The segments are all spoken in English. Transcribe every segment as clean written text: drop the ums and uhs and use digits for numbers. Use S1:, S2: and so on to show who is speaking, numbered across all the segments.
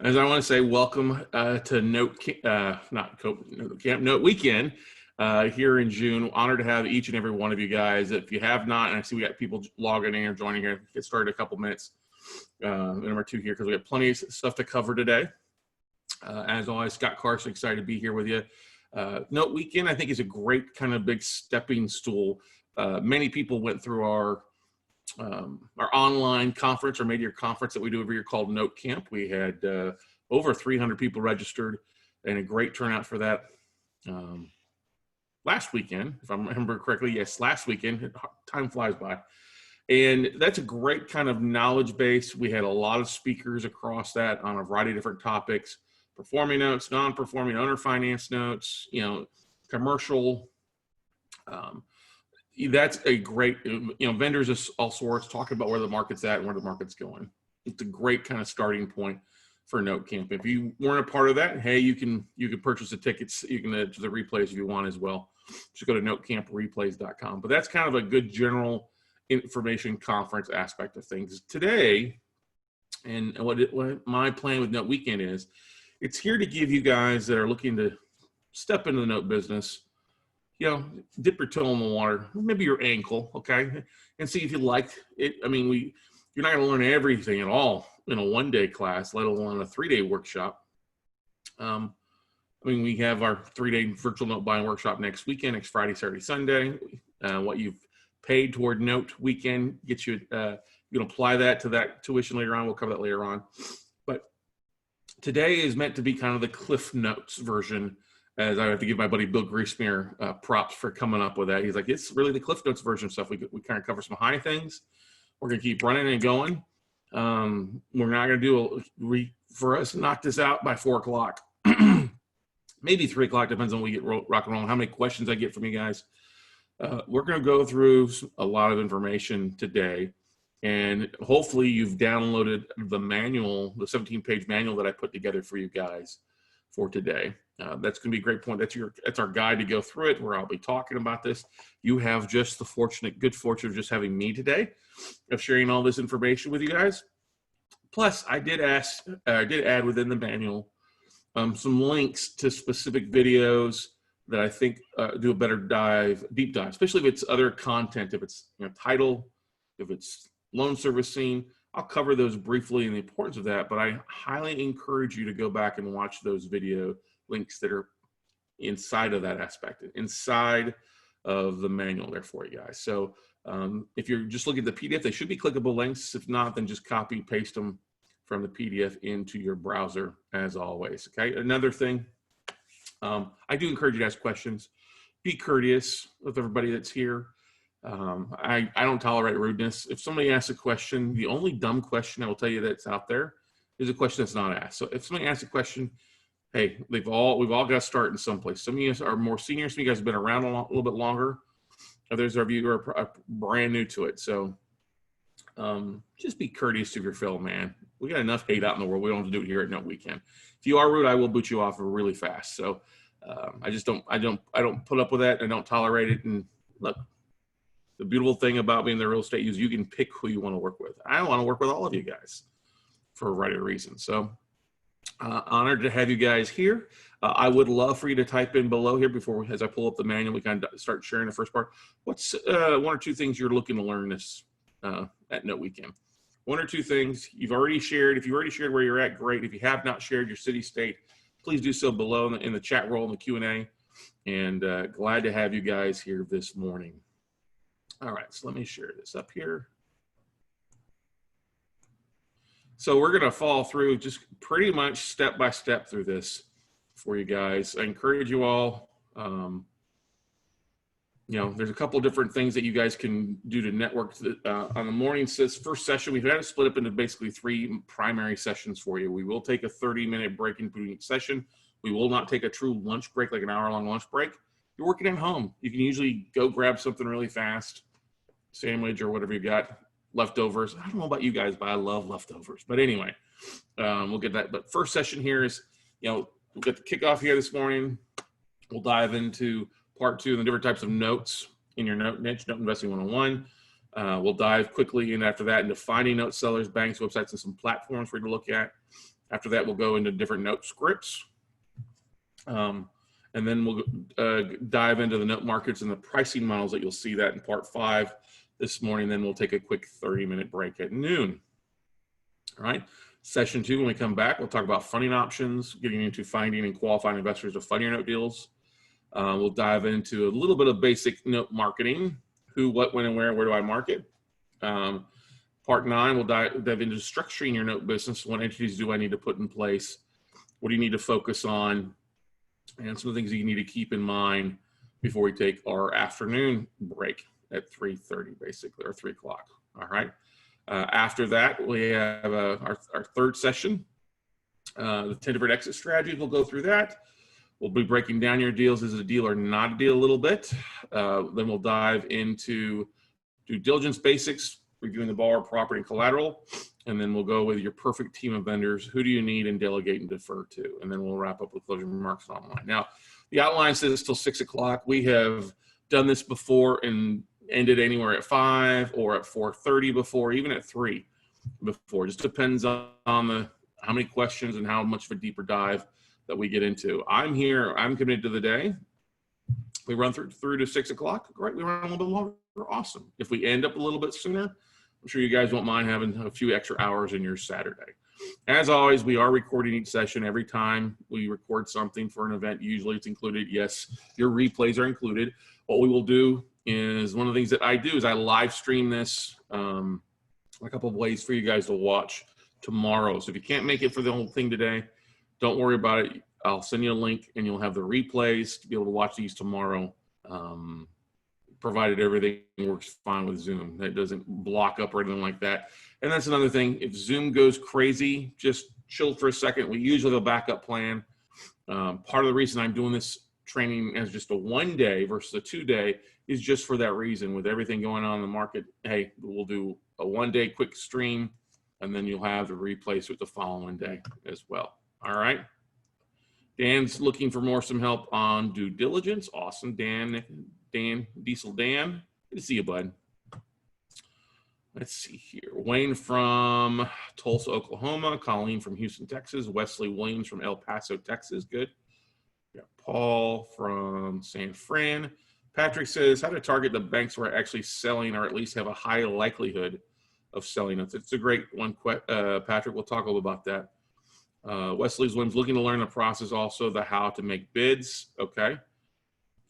S1: As I want to say, welcome to Note Weekend here in June. Honored to have each and every one of you guys. If you have not, and I see we got people logging in or joining here, get started in a couple minutes. Number two here because we got plenty of stuff to cover today. As always, Scott Carson, excited to be here with you. Note Weekend, I think, is a great kind of big stepping stool. Many people went through our online conference or media conference that we do every year called Note Camp. We had over 300 people registered and a great turnout for that last weekend, if I remember correctly. Yes, last weekend. Time flies by. And that's a great kind of knowledge base. We had a lot of speakers across that on a variety of different topics: performing notes, non-performing, owner finance notes, commercial. That's a great, vendors of all sorts talking about where the market's at and where the market's going. It's a great kind of starting point for Note Camp. If you weren't a part of that, hey, you can purchase the tickets. You can to the replays if you want as well. Just go to notecampreplays.com. But that's kind of a good general information conference aspect of things today. And what my plan with Note Weekend is, it's here to give you guys that are looking to step into the note business, dip your toe in the water, maybe your ankle, okay, and see if you like it. I mean, you're not going to learn everything at all in a one-day class, let alone a 3-day workshop. We have our 3-day virtual note buying workshop next weekend, next Friday, Saturday, Sunday. What you've paid toward Note Weekend gets you, you can apply that to that tuition later on. We'll cover that later on. But today is meant to be kind of the Cliff Notes version, as I have to give my buddy Bill Griesmer props for coming up with that. He's like, it's really the Cliff Notes version stuff. We kind of cover some high things. We're going to keep running and going. We're not going to do for us, knock this out by 4 o'clock. Maybe 3 o'clock, depends on when we get rock and roll, how many questions I get from you guys. We're going to go through a lot of information today. And hopefully you've downloaded the manual, the 17-page manual that I put together for you guys for today. That's going to be a great point. That's our guide to go through it, where I'll be talking about this. You have just the good fortune of just having me today, of sharing all this information with you guys. Plus, I did add within the manual some links to specific videos that I think do a better deep dive, especially if it's other content, if it's title, if it's loan servicing. I'll cover those briefly and the importance of that, but I highly encourage you to go back and watch those video links that are inside of that aspect, inside of the manual there for you guys. So if you're just looking at the PDF, they should be clickable links. If not, then just copy, paste them from the PDF into your browser as always, okay? Another thing, I do encourage you to ask questions. Be courteous with everybody that's here. I don't tolerate rudeness. If somebody asks a question, the only dumb question I will tell you that's out there is a question that's not asked. So if somebody asks a question, hey, we've all got to start in some place. Some of you are more senior. Some of you guys have been around a little bit longer. Others of you are brand new to it. So just be courteous to your fellow man. We got enough hate out in the world. We don't have to do it here at Note Weekend. If you are rude, I will boot you off really fast. So I don't put up with that. I don't tolerate it. And look, the beautiful thing about being the real estate is you can pick who you want to work with. I want to work with all of you guys for a variety of reasons. So honored to have you guys here. I would love for you to type in below here as I pull up the manual, we kind of start sharing the first part. What's 1 or 2 things you're looking to learn this at Note Weekend? 1 or 2 things you've already shared. If you already shared where you're at, great. If you have not shared your city, state, please do so below in the chat roll in the Q&A. And glad to have you guys here this morning. All right, so let me share this up here. So we're going to follow through just pretty much step by step through this for you guys. I encourage you all, there's a couple different things that you guys can do to network. On the morning, first session, we've got to split up into basically 3 primary sessions for you. We will take a 30-minute break in between each session. We will not take a true lunch break, like an hour-long lunch break. You're working at home. You can usually go grab something really fast, sandwich or whatever you got, leftovers. I don't know about you guys, but I love leftovers. But anyway, we'll get that. But first session here is, we'll get the kickoff here this morning. We'll dive into part 2 and the different types of notes in your note niche, Note Investing 101. We'll dive quickly in after that into finding note sellers, banks, websites, and some platforms for you to look at. After that, we'll go into different note scripts. And then we'll dive into the note markets and the pricing models that you'll see that in part 5 this morning. Then we'll take a quick 30-minute break at noon. All right. Session 2, when we come back, we'll talk about funding options, getting into finding and qualifying investors to fund your note deals. We'll dive into a little bit of basic note marketing. Who, what, when, and where do I market? Part 9, we'll dive into structuring your note business. What entities do I need to put in place? What do you need to focus on? And some of the things that you need to keep in mind before we take our afternoon break at 3:30, basically, or 3 o'clock. All right. After that, we have our third session, the 10 different exit strategies. We'll go through that. We'll be breaking down your deals. Is it a deal or not a deal a little bit? Then we'll dive into due diligence basics, reviewing the borrower, property, and collateral. And then we'll go with your perfect team of vendors. Who do you need and delegate and defer to? And then we'll wrap up with closing remarks online. Now, the outline says till 6 o'clock. We have done this before and ended anywhere at 5 or at 4:30 before, even at 3 before. Just depends on how many questions and how much of a deeper dive that we get into. I'm here. I'm committed to the day. We run through to 6 o'clock. Great. We run a little bit longer. Awesome. If we end up a little bit sooner, I'm sure you guys won't mind having a few extra hours in your Saturday. As always, we are recording each session. Every time we record something for an event, usually it's included. Yes, your replays are included. What we will do is, one of the things that I do is I live stream this, a couple of ways for you guys to watch tomorrow. So if you can't make it for the whole thing today, don't worry about it. I'll send you a link and you'll have the replays to be able to watch these tomorrow, provided everything works fine with Zoom. That doesn't block up or anything like that. And that's another thing. If Zoom goes crazy, just chill for a second. We usually have a backup plan. Part of the reason I'm doing this training as just a 1-day versus a 2-day is just for that reason. With everything going on in the market, hey, we'll do a 1-day quick stream, and then you'll have the replays with the following day as well. All right. Dan's looking for some help on due diligence. Awesome. Dan, Diesel Dan. Good to see you, bud. Let's see here. Wayne from Tulsa, Oklahoma. Colleen from Houston, Texas. Wesley Williams from El Paso, Texas. Good. Got Paul from San Fran. Patrick says, how to target the banks who are actually selling or at least have a high likelihood of selling. It's a great one, Patrick. We'll talk a little about that. Wesley Williams looking to learn the process, also the how to make bids. Okay.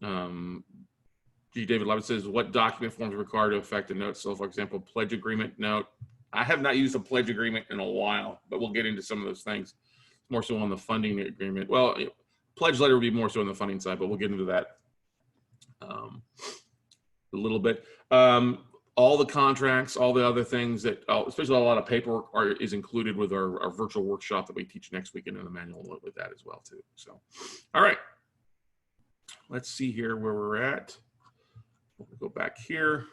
S1: G. David Levitt says, what document forms are required to affect a note? So, for example, pledge agreement note. I have not used a pledge agreement in a while, but we'll get into some of those things. More so on the funding agreement. Well, pledge letter would be more so on the funding side, but we'll get into that a little bit. All the contracts, all the other things that, especially a lot of paperwork is included with our virtual workshop that we teach next weekend in the manual with that as well too. So, all right, let's see here where we're at. We'll go back here.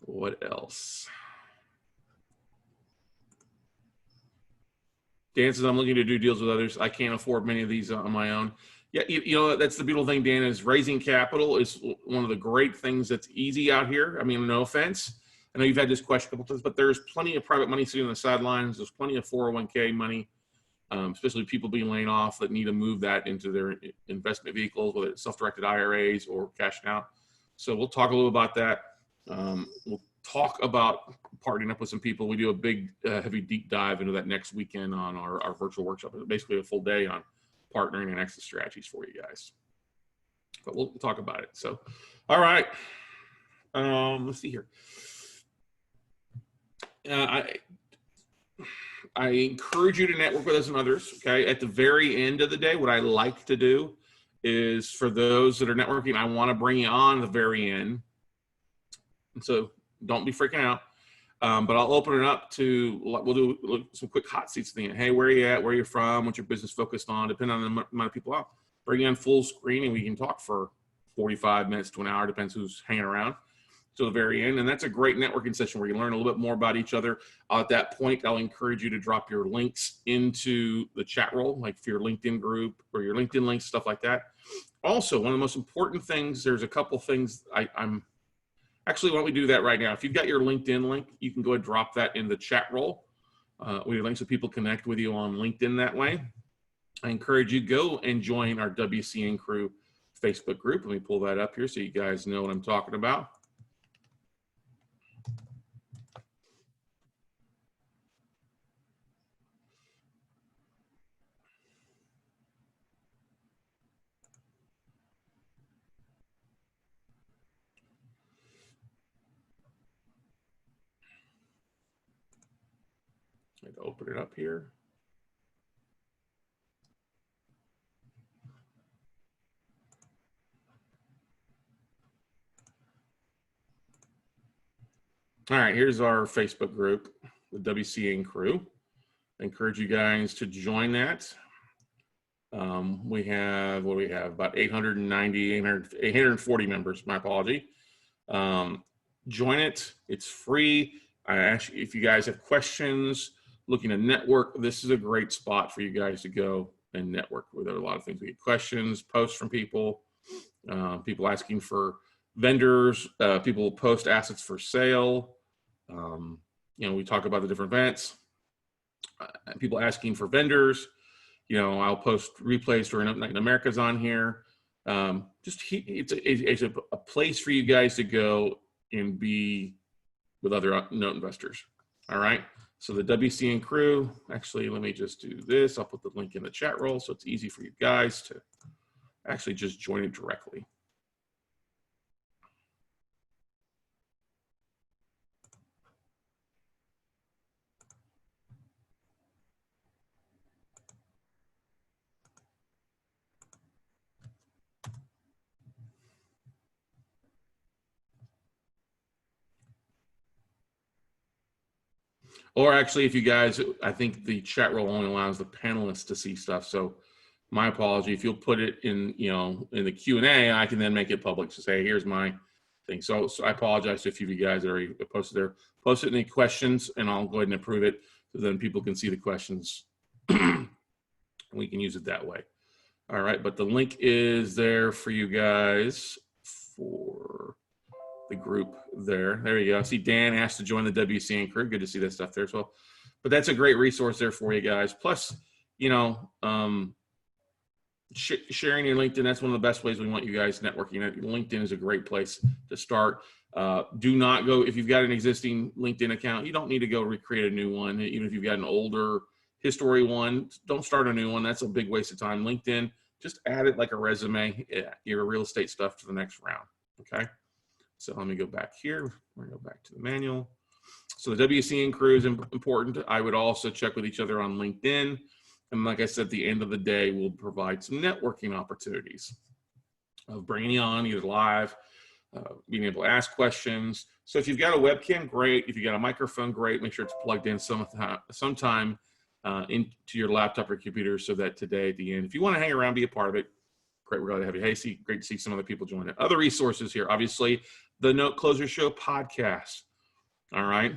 S1: What else? Dan says, I'm looking to do deals with others. I can't afford many of these on my own. Yeah, you know, that's the beautiful thing, Dan, is raising capital is one of the great things that's easy out here. I mean, no offense. I know you've had this question a couple times, but there's plenty of private money sitting on the sidelines. There's plenty of 401k money, especially people being laid off that need to move that into their investment vehicles, whether it's self-directed IRAs or cashing out. So we'll talk a little about that. We'll talk about partnering up with some people. We do a big, heavy deep dive into that next weekend on our virtual workshop. It's basically a full day on partnering and exit strategies for you guys. But we'll talk about it. So, all right. Let's see here. I encourage you to network with us and others. Okay. At the very end of the day, what I like to do is, for those that are networking, I want to bring you on at the very end. And so don't be freaking out. But I'll open it up to, we'll do some quick hot seats thing. Hey, where are you at? Where are you from? What's your business focused on? Depending on the amount of people out. Bring you on full screen and we can talk for 45 minutes to an hour, depends who's hanging around, to the very end. And that's a great networking session where you learn a little bit more about each other. At that point, I'll encourage you to drop your links into the chat roll, like for your LinkedIn group or your LinkedIn links, stuff like that. Also, one of the most important things, there's a couple things I Actually, why don't we do that right now? If you've got your LinkedIn link, you can go and drop that in the chat roll. We have links so people connect with you on LinkedIn that way. I encourage you go and join our WCN Crew Facebook group. Let me pull that up here so you guys know what I'm talking about. I had to open it up here. All right, here's our Facebook group, the WCN Crew. I encourage you guys to join that. We have, what do we have? About 840 members, my apology. Join it, it's free. I ask you if you guys have questions, looking to network, this is a great spot for you guys to go and network with. There are a lot of things. We get questions, posts from people, people asking for vendors, people post assets for sale. We talk about the different events, people asking for vendors. I'll post replays for Night in America's on here. It's a place for you guys to go and be with other note investors. All right. So the WCN Crew, actually, let me just do this. I'll put the link in the chat roll so it's easy for you guys to actually just join it directly. Or actually, if you guys, I think the chat roll only allows the panelists to see stuff. So my apology. If you'll put it in, in the Q&A, I can then make it public to say, here's my thing. So I apologize to a few of you guys that already posted there. Post it in the questions, and I'll go ahead and approve it so then people can see the questions. We can use it that way. All right, but the link is there for you guys for the group there. There you go. I see Dan asked to join the WCN Crew. Good to see that stuff there as well. But that's a great resource there for you guys. Plus, sharing your LinkedIn, that's one of the best ways we want you guys networking. LinkedIn is a great place to start. Do not go, if you've got an existing LinkedIn account, you don't need to go recreate a new one. Even if you've got an older history one, don't start a new one. That's a big waste of time. LinkedIn, just add it like a resume, your real estate stuff to the next round, okay? So let me go back here. We're gonna go back to the manual. So the WCN Crew is important. I would also check with each other on LinkedIn. And like I said, at the end of the day, we'll provide some networking opportunities of bringing you on either live, being able to ask questions. So if you've got a webcam, great. If you've got a microphone, great. Make sure it's plugged in sometime into your laptop or computer so that today at the end, if you want to hang around, be a part of it, great. We're glad to have you. Hey, great to see some other people join it. Other resources here, obviously, the Note Closer Show podcast. All right.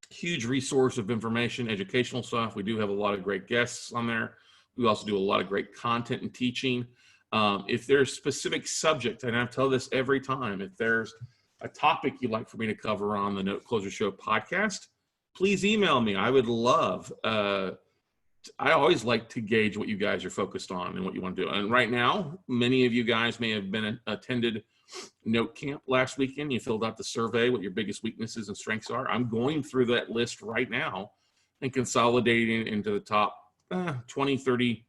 S1: Huge resource of information, educational stuff. We do have a lot of great guests on there. We also do a lot of great content and teaching. If there's specific subject, and I tell this every time, if there's a topic you'd like for me to cover on the Note Closer Show podcast, please email me. I would love, I always like to gauge what you guys are focused on and what you want to do. And right now, many of you guys may have been attended Note Camp last weekend. You filled out the survey, what your biggest weaknesses and strengths are. I'm going through that list right now and consolidating into the top 20, 30,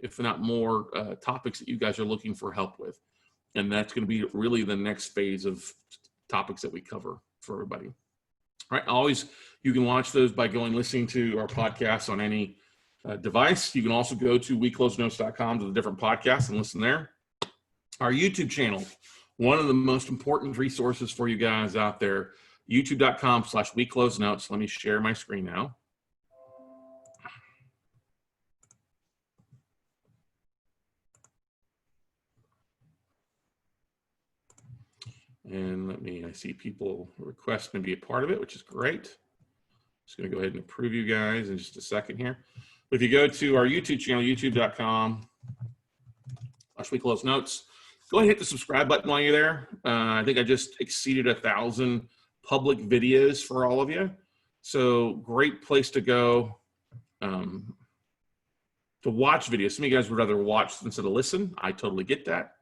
S1: if not more, topics that you guys are looking for help with. And that's going to be really the next phase of topics that we cover for everybody. All right. Always, you can watch those by listening to our podcasts on any device. You can also go to weclosenotes.com to the different podcasts and listen there. Our YouTube channel, one of the most important resources for you guys out there, youtube.com/weclosenotes. Let me share my screen now. And I see people requesting to be a part of it, which is great. Just going to go ahead and approve you guys in just a second here. But if you go to our YouTube channel, youtube.com/weclosenotes, Go ahead and hit the subscribe button while you're there. I think I just exceeded 1,000 public videos for all of you. So great place to go to watch videos. Some of you guys would rather watch instead of listen. I totally get that.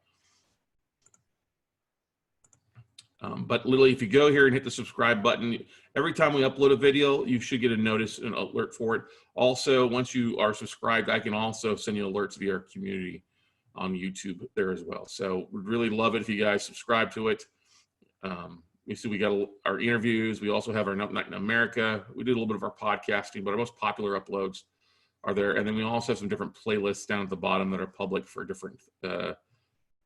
S1: But literally, if you go here and hit the subscribe button, every time we upload a video, you should get a notice and alert for it. Also, once you are subscribed, I can also send you alerts via our community on YouTube there as well. So we'd really love it if you guys subscribe to it. You see we got our interviews. We also have our Night in America. We did a little bit of our podcasting, but our most popular uploads are there. And then we also have some different playlists down at the bottom that are public for different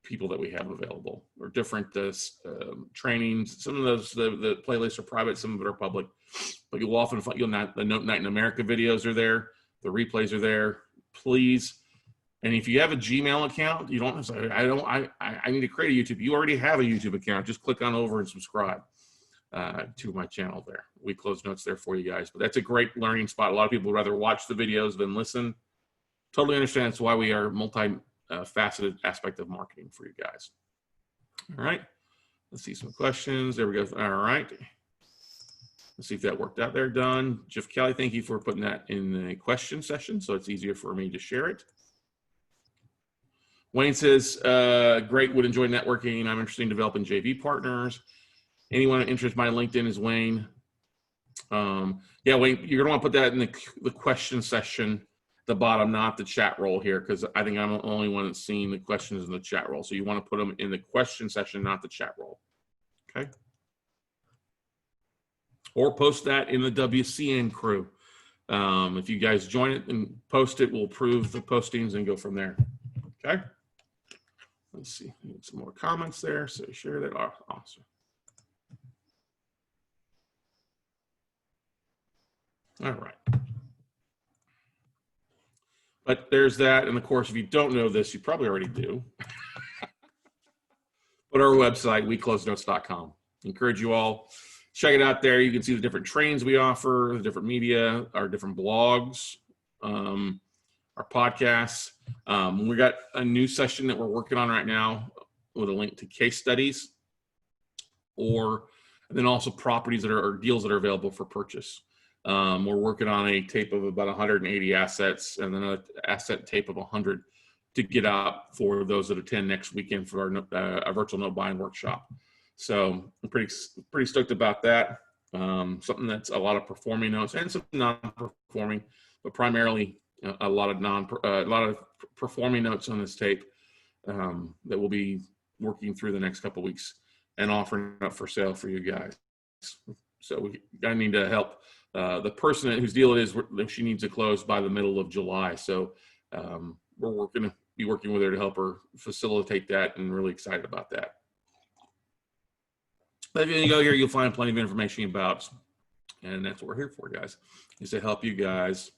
S1: people that we have available, or different trainings. Some of those, the playlists are private, some of it are public, but you'll often find, the Night in America videos are there. The replays are there. Please. And if you have a Gmail account, you don't have to say, I need to create a YouTube. You already have a YouTube account. Just click on over and subscribe to my channel there. We close notes there for you guys. But that's a great learning spot. A lot of people would rather watch the videos than listen. Totally understand. That's why we are multi-faceted aspect of marketing for you guys. All right. Let's see some questions. There we go. All right. Let's see if that worked out there. Done. Jeff Kelly, thank you for putting that in the question session, so it's easier for me to share it. Wayne says, great, would enjoy networking. I'm interested in developing JV partners. Anyone interested? My LinkedIn is Wayne. Yeah, Wayne, you're gonna want to put that in the question session at the bottom, not the chat roll here, because I think I'm the only one that's seeing the questions in the chat roll. So you want to put them in the question session, not the chat roll. Okay. Or post that in the WCN crew. If you guys join it and post it, we'll approve the postings and go from there. Okay. Let's see, need some more comments there. So share that. Oh, awesome. All right. But there's that. And of course, if you don't know this, you probably already do. But our website, weclosenotes.com. Encourage you all, check it out there. You can see the different trainings we offer, the different media, our different blogs, our podcasts. We got a new session that we're working on right now with a link to case studies, and then also properties that are, or deals that are available for purchase. We're working on a tape of about 180 assets, and then an asset tape of 100 to get out for those that attend next weekend for our virtual note buying workshop. So I'm pretty stoked about that. Something that's a lot of performing notes and some non-performing, but primarily a lot of performing notes on this tape that we'll be working through the next couple of weeks and offering up for sale for you guys. So I need to help the person whose deal it is. She needs to close by the middle of July. So we're going to be working with her to help her facilitate that, and really excited about that. But if you go here, you'll find plenty of information about, and that's what we're here for, guys, is to help you guys.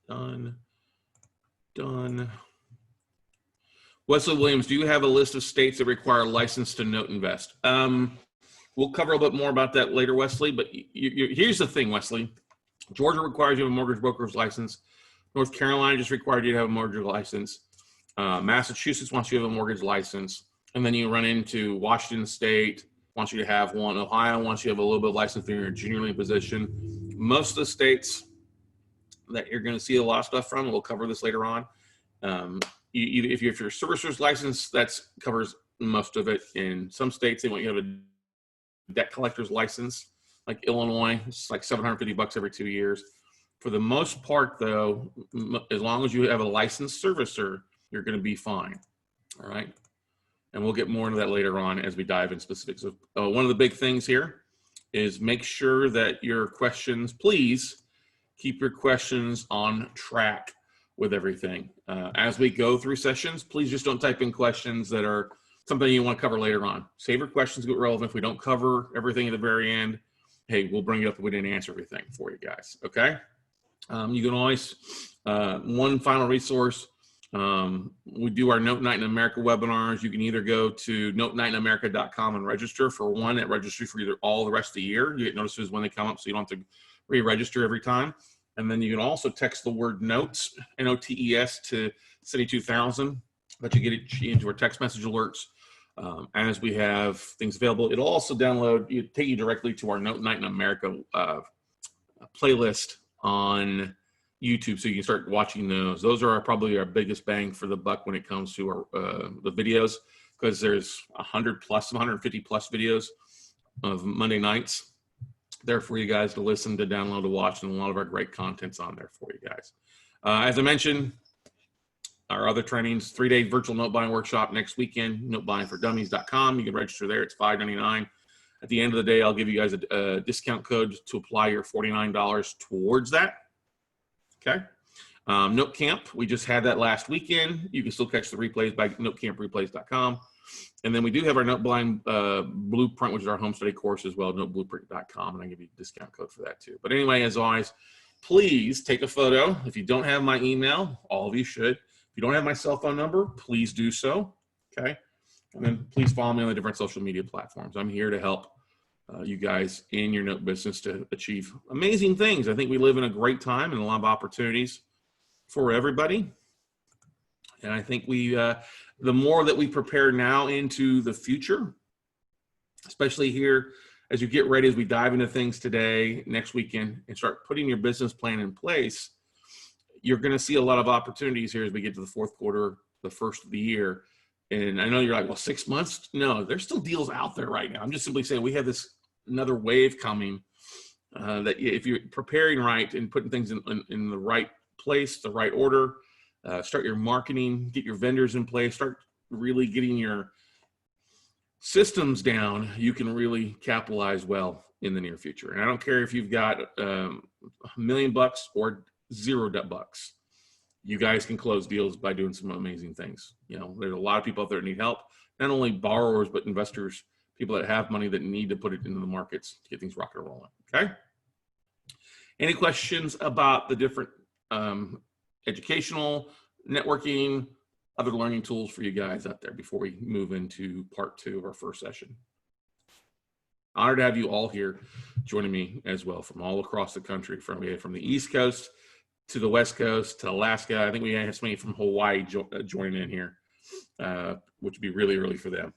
S1: Done. Wesley Williams, do you have a list of states that require a license to note invest? We'll cover a little bit more about that later, Wesley, but here's the thing, Wesley. Georgia requires you to have a mortgage broker's license. North Carolina just required you to have a mortgage license. Massachusetts wants you to have a mortgage license. And then you run into Washington State, wants you to have one. Ohio wants you to have a little bit of license in your junior lien position. Most of the states that you're going to see a lot of stuff from, we'll cover this later on. If you're servicer's license, that covers most of it. In some states, they want you to have a debt collector's license, like Illinois. It's like $750 every 2 years. For the most part, though, as long as you have a licensed servicer, you're going to be fine. All right. And we'll get more into that later on as we dive in specifics. One of the big things here is make sure that your questions, please keep your questions on track with everything. As we go through sessions, please just don't type in questions that are something you want to cover later on. Save your questions, get relevant. If we don't cover everything at the very end, hey, we'll bring it up if we didn't answer everything for you guys, okay? You can always, one final resource, we do our Note Night in America webinars. You can either go to notenightinamerica.com and register for one that registers for either all the rest of the year. You get notices when they come up, so you don't have to re-register every time. And then you can also text the word notes, N-O-T-E-S, to City 2000. but you get it into our text message alerts as we have things available. It'll also take you directly to our Note Night in America playlist on YouTube, so you can start watching those. Those are probably our biggest bang for the buck when it comes to our the videos, because there's 150 plus videos of Monday nights there for you guys to listen, to download, to watch, and a lot of our great content's on there for you guys. As I mentioned, our other trainings, 3-day virtual note buying workshop next weekend, notebuyingfordummies.com. You can register there. It's $5.99. At the end of the day, I'll give you guys a discount code to apply your $49 towards that. Okay. Note Camp, we just had that last weekend. You can still catch the replays by notecampreplays.com. And then we do have our Note Buying Blueprint, which is our home study course as well, noteblueprint.com, and I give you a discount code for that too. But anyway, as always, please take a photo. If you don't have my email, all of you should. If you don't have my cell phone number, please do so, okay? And then please follow me on the different social media platforms. I'm here to help you guys in your note business to achieve amazing things. I think we live in a great time and a lot of opportunities for everybody. And I think the more that we prepare now into the future, especially here as you get ready, as we dive into things today, next weekend, and start putting your business plan in place, you're going to see a lot of opportunities here as we get to the fourth quarter, the first of the year. And I know you're like, well, 6 months? No, there's still deals out there right now. I'm just simply saying we have another wave coming that if you're preparing right and putting things in the right place, the right order, start your marketing, get your vendors in place, start really getting your systems down, you can really capitalize well in the near future. And I don't care if you've got $1 million or $0. You guys can close deals by doing some amazing things. You know, there's a lot of people out there that need help, not only borrowers, but investors, people that have money that need to put it into the markets to get things rocking and rolling, okay? Any questions about the different educational, networking, other learning tools for you guys out there before we move into part 2 of our first session? Honored to have you all here joining me as well from all across the country, from the East Coast to the West Coast to Alaska. I think we have somebody from Hawaii joining in here, which would be really early for them.